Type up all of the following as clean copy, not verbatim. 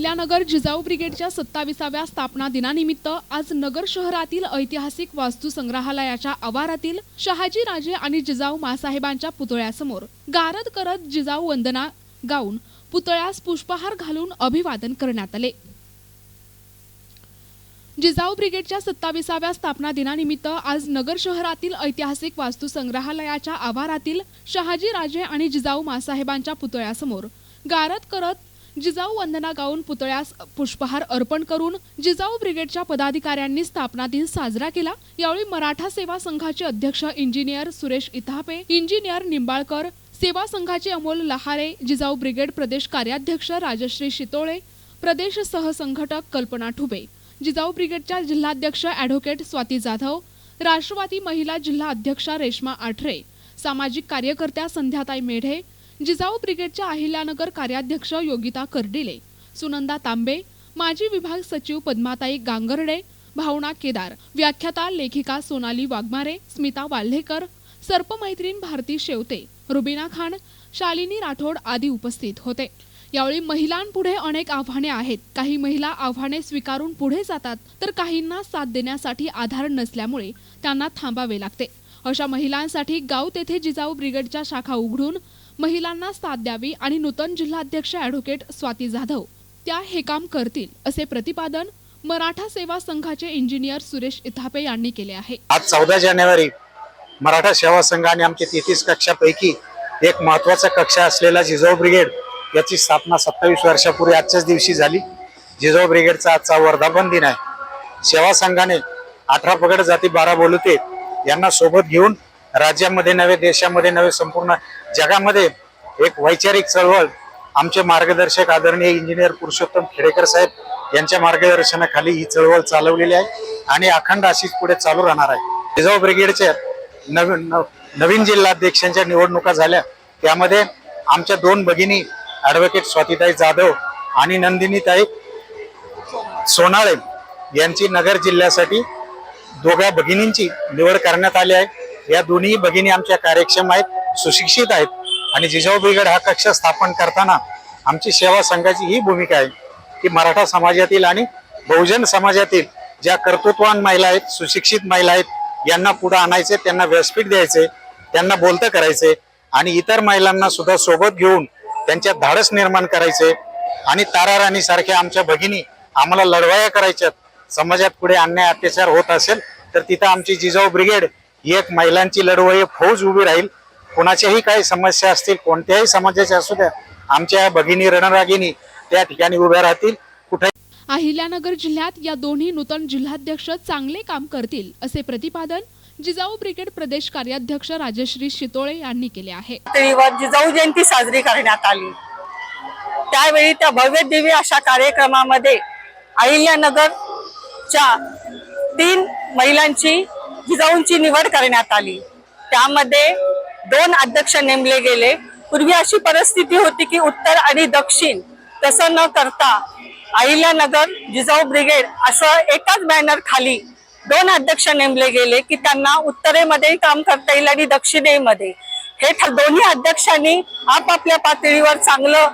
अहिल्यानगर जिजाऊ ब्रिगेडच्या 27व्या स्थापना दिनानिमित्त आज नगर शहरातील ऐतिहासिक वास्तू संग्रहालयाच्या आवारातील शहाजी राजे आणि जिजाऊ मासाहेबांच्या पुतळ्यासमोर गारद करत जिजाऊ वंदना गाऊन पुतळ्यास पुष्पहार घालून अभिवादन करण्यात आले। जिजाऊ ब्रिगेडच्या 27व्या स्थापना दिनानिमित्त आज नगर शहरातील ऐतिहासिक वास्तू संग्रहालयाच्या आवारातील शहाजी राजे आणि जिजाऊ मासाहेबांच्या पुतळ्यासमोर गारद करत जिजाऊ वंदना गाऊन पुतळ्यास पुष्पहार अर्पण करून जिजाऊ ब्रिगेडच्या पदाधिकाऱ्यांनी स्थापना दिन साजरा केला। यावेळी मराठा सेवा संघाचे अध्यक्ष इंजिनियर सुरेश इथापे, इंजिनियर निंबाळकर, सेवा संघाचे अमोल लहारे, जिजाऊ ब्रिगेड प्रदेश कार्याध्यक्ष राजश्री शितोळे, प्रदेश सहसंघटक कल्पना ठुबे, जिजाऊ ब्रिगेडच्या जिल्हाध्यक्ष ॲडव्होकेट स्वाती जाधव, राष्ट्रवादी महिला जिल्हा अध्यक्षा रेश्मा आठरे, सामाजिक कार्यकर्त्या संध्याताई मेढे, जिजाऊ ब्रिगेडच्या अहिल्यानगर कार्याध्यक्ष योगिता कर्डिले, सुनंदा तांबे, माजी विभाग सचिव पद्माताई गांगर्डे, भावना केदार, व्याख्याता लेखिका सोनाली वाघमारे, स्मिता वाल्हेकर, सर्पमैत्रीण भारती शेवते, रुबीना खान, शालिनी राठोड आदी उपस्थित होते। यावेळी महिलांपुढे अनेक आव्हाने आहेत। काही महिला आव्हाने स्वीकारून पुढे जातात, तर काहींना साथ देण्यासाठी आधार नसल्यामुळे त्यांना थांबावे लागते। अशा महिलांसाठी गाव तेथे जिजाऊ ब्रिगेडच्या शाखा उघडून महिलांना साथ द्यावी आणि नूतन जिल्हाध्यक्ष ॲडव्होकेट स्वाती जाधव त्या हे काम करतील, असे प्रतिपादन मराठा सेवा संघाचे इंजिनियर सुरेश इथापे यांनी केले आहे। आज 14 जानेवारी मराठा सेवा संघ आणि आमच्या 33 कक्षापैकी एक महत्त्वाचा कक्षा असलेला जिजाऊ ब्रिगेड याची स्थापना 27 वर्षापूर्वी आजच्याच दिवशी झाली। जिजाऊ ब्रिगेडचा आजचा वर्धापन दिन आहे। सेवा संघाने 18 पगड जाती 12 बोलते यांना सोबत घेऊन राज्यामध्ये नव्हे, देशामध्ये नव्हे, संपूर्ण जगामध्ये एक वैचारिक चळवळ आमचे मार्गदर्शक आदरणीय इंजिनियर पुरुषोत्तम खेडेकर साहेब यांच्या मार्गदर्शनाखाली ही चळवळ चालवलेली आहे आणि अखंड अशीच पुढे चालू राहणार आहे। जिजाऊ ब्रिगेडच्या नवीन जिल्हाध्यक्षांच्या निवडणुका झाल्या, त्यामध्ये आमच्या 2 भगिनी ॲडव्होकेट स्वातीताई जाधव आणि नंदिनीताई सोनाळे यांची नगर जिल्ह्यासाठी दोघा भगिनींची निवड करण्यात आली आहे। या दोन्ही भगिनी आमच्या कार्यक्षम आहेत, सुशिक्षित आहेत आणि जिजाऊ ब्रिगेड हा कक्ष स्थापन करताना आमची सेवा संघाची ही भूमिका आहे की मराठा समाजातील आणि बहुजन समाजातील ज्या कर्तृत्ववान महिला आहेत, सुशिक्षित महिला आहेत, यांना पुढे आणायचे, त्यांना व्यासपीठ द्यायचे, त्यांना बोलतं करायचे आणि इतर महिलांना सुद्धा सोबत घेऊन त्यांच्यात धाडस निर्माण करायचे आणि ताराराणी सारख्या आमच्या भगिनी आम्हाला लढवाया करायच्यात। समाजात पुढे अन्याय अत्याचार होत असेल तर तिथं आमची जिजाऊ ब्रिगेड ही एक महिलांची लढवय्ये फौज उभी राहील। कोणाच्याही काही समस्या असतील, कोणत्याही समाजाच्या असू द्या, आमच्या भगिनी रणरागिनी त्या ठिकाणी उभ्या राहतील। कुठे अहिल्यानगर जिल्ह्यात या दोन्ही नूतन जिल्हाध्यक्ष चांगले काम करतील, असे प्रतिपादन जिजाऊ ब्रिगेड प्रदेश कार्याध्यक्ष राजश्री शितोळे यांनी केले आहे। जिजाऊ जयंती साजरी करण्यात आली, त्यावेळी त्या भव्य दिव्य अशा कार्यक्रमामध्ये अहिल्यानगरच्या 3 महिलांची जिजाऊंची निवड करण्यात आली। त्यामध्ये 2 अध्यक्ष नेमले गेले। पूर्वी अशी परिस्थिती होती की उत्तर आणि दक्षिण तसं न करता अहिल्यानगर जिजाऊ ब्रिगेड असं एकाच बॅनर खाली 2 अध्यक्ष नेमले गेले की त्यांना उत्तरेमध्ये काम करता येईल आणि दक्षिणेमध्ये। हे दोन्ही अध्यक्षांनी आपापल्या पातळीवर चांगलं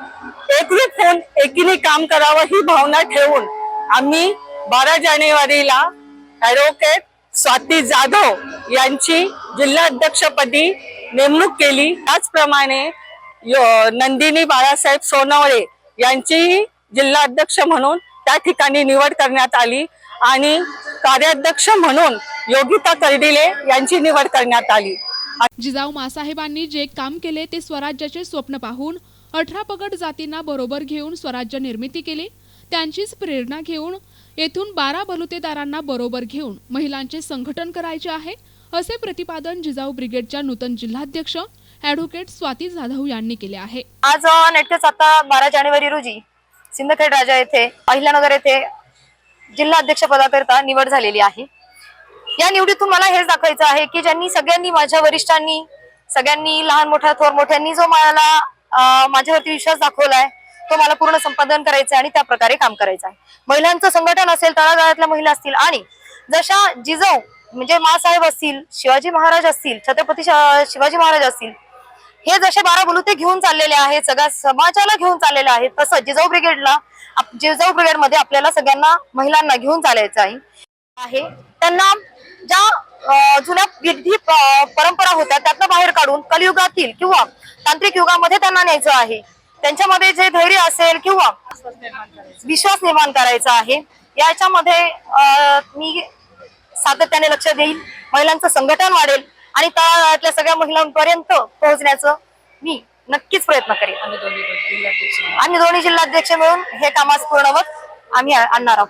एकरूप होऊन एकीने काम करावं ही भावना ठेवून आम्ही 12 जानेवारीला ॲडव्होकेट स्वाती जाधव यांची जिल्हाध्यक्षपदी नेमणूक केली। त्याचप्रमाणे नंदिनी बाळासाहेब सोनवळे यांची जिल्हाध्यक्ष म्हणून त्या ठिकाणी निवड करण्यात आली आणि कार्याध्यक्ष म्हणून योगिता कर्डिले यांची निवड करण्यात आली। जिजाऊ मासाहेबांनी जे काम केले ते स्वराज्याचे स्वप्न पाहून 18 पगड जातींना बरोबर घेऊन स्वराज्य निर्मिती केली। त्यांचीच प्रेरणा घेऊन येथून 12 बलुतेदारांना बरोबर घेऊन महिलांचे संघटन करायचे आहे, असे प्रतिपादन जिजाऊ ब्रिगेडच्या नूतन जिल्हाध्यक्ष ॲडव्होकेट स्वाती जाधव यांनी केले आहे। आज नेटकेच आता 12 जानेवारी रोजी सिंदखेड राजा येथे अहिल्यानगर येथे जिल्हाध्यक्ष पदाकरिता निवड झालेली आहे। या निवडीतून मला हेच दाखवायचं आहे की ज्यांनी सगळ्यांनी, माझ्या वरिष्ठांनी, सगळ्यांनी, लहान मोठ्या थोर मोठ्यांनी जो मला माझ्यावरती विश्वास दाखवलाय तो मला पूर्ण संपादन करायचं आणि त्या प्रकारे काम करायचं आहे। महिलांचं संघटन असेल, तळागाळातल्या महिला असतील आणि जशा जिजाऊ म्हणजे मासाहेब असतील, शिवाजी महाराज असतील, छत्रपती शिवाजी महाराज असतील, हे जसे 12 बलुते घेऊन चाललेले आहेत, सगळ्या समाजाला घेऊन चाललेले आहेत, तसं जिजाऊ ब्रिगेडमध्ये आपल्याला सगळ्यांना महिलांना घेऊन चालायचं आहे. त्यांना ज्या जुन्या विधी परंपरा होत्या त्यातनं बाहेर काढून कलियुगातील किंवा तांत्रिक युगामध्ये त्यांना न्यायचं आहे. त्यांच्यामध्ये जे धैर्य असेल किंवा विश्वास निर्माण करायचा आहे, याच्यामध्ये मी सातत्याने लक्ष देईल. महिलांचं संघटन वाढेल आणि तळागाळातल्या सगळ्या महिलांपर्यंत पोहोचण्याचं मी नक्कीच प्रयत्न करेन. आम्ही दोन्ही जिल्हाध्यक्ष मिळून हे कामास पूर्णवत आम्ही आणणार आहोत.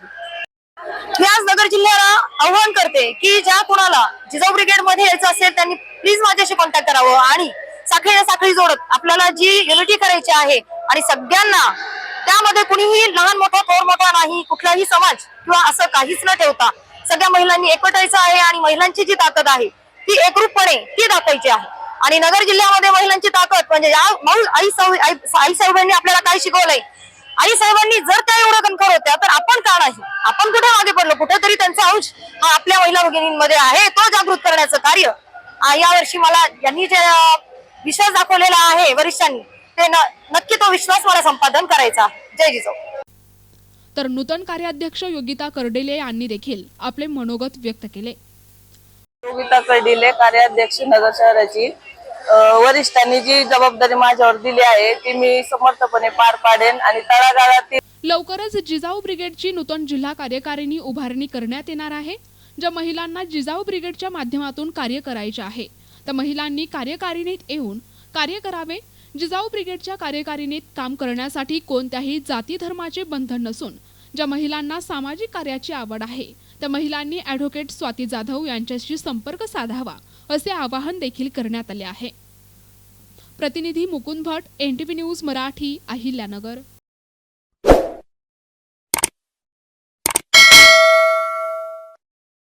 मी आज नगर जिल्ह्याला आव्हान करते की ज्या कुणाला जिजाऊ ब्रिगेड मध्ये यायचं असेल त्यांनी प्लीज माझ्याशी कॉन्टॅक्ट करावं आणि साखळी जोडत आपल्याला जी युनिटी करायची आहे आणि सगळ्यांना त्यामध्ये कुणीही लहान मोठा थोर मोठा नाही, कुठलाही समाज किंवा असं काहीच न ठेवता सगळ्या महिलांनी एकवटायचं आहे आणि महिलांची जी ताकद आहे ती एकरूपपणे ती दाखवायची आहे. आणि नगर जिल्ह्यामध्ये महिलांची ताकद म्हणजे आई साहेबांनी आपल्याला काय शिकवलंय, आई साहेबांनी जर त्या एवढं कणखर होत्या तर आपण का नाही, आपण कुठे मागे पडलो, कुठेतरी त्यांचा अंश हा आपल्या महिला भगिनींमध्ये आहे. तो जागृत करण्याचं कार्य यावर्षी मला यांनी जे विश्वास दाखवलेला आहे वरिष्ठांनी, ते नक्की तो विश्वास मला संपादन करायचा आहे. जय जिजाऊ. तर नूतन कार्याध्यक्ष योगिता कर्डिले यांनी देखील आपले मनोगत व्यक्त केले. योगिता कर्डिले, कार्याध्यक्ष नगर शहराची. वरिष्ठांनी जी जबाबदारी माझ्यावर दिली आहे ती मी समर्थपणे पार पाडेन आणि तळागाळातील लवकरच जिजाऊ ब्रिगेडची नूतन जिल्हा कार्यकारिणी उभारणी करण्यात येणार आहे. ज्या महिलांना जिजाऊ ब्रिगेडच्या माध्यमातून कार्य करायचे आहे त्या महिलांनी कार्यकारिणीत येऊन कार्य करावे. जिजाऊ ब्रिगेडच्या कार्यकारिणीत काम करण्यासाठी कोणत्याही जाती धर्माचे बंधन नसून ज्या महिलांना सामाजिक कार्याची आवड आहे त्या महिलांनी ॲडव्होकेट स्वाती जाधव यांच्याशी संपर्क साधावा असे आवाहन देखील करण्यात आले आहे. प्रतिनिधी मुकुंद भट, NTV न्यूज मराठी, अहिल्यानगर.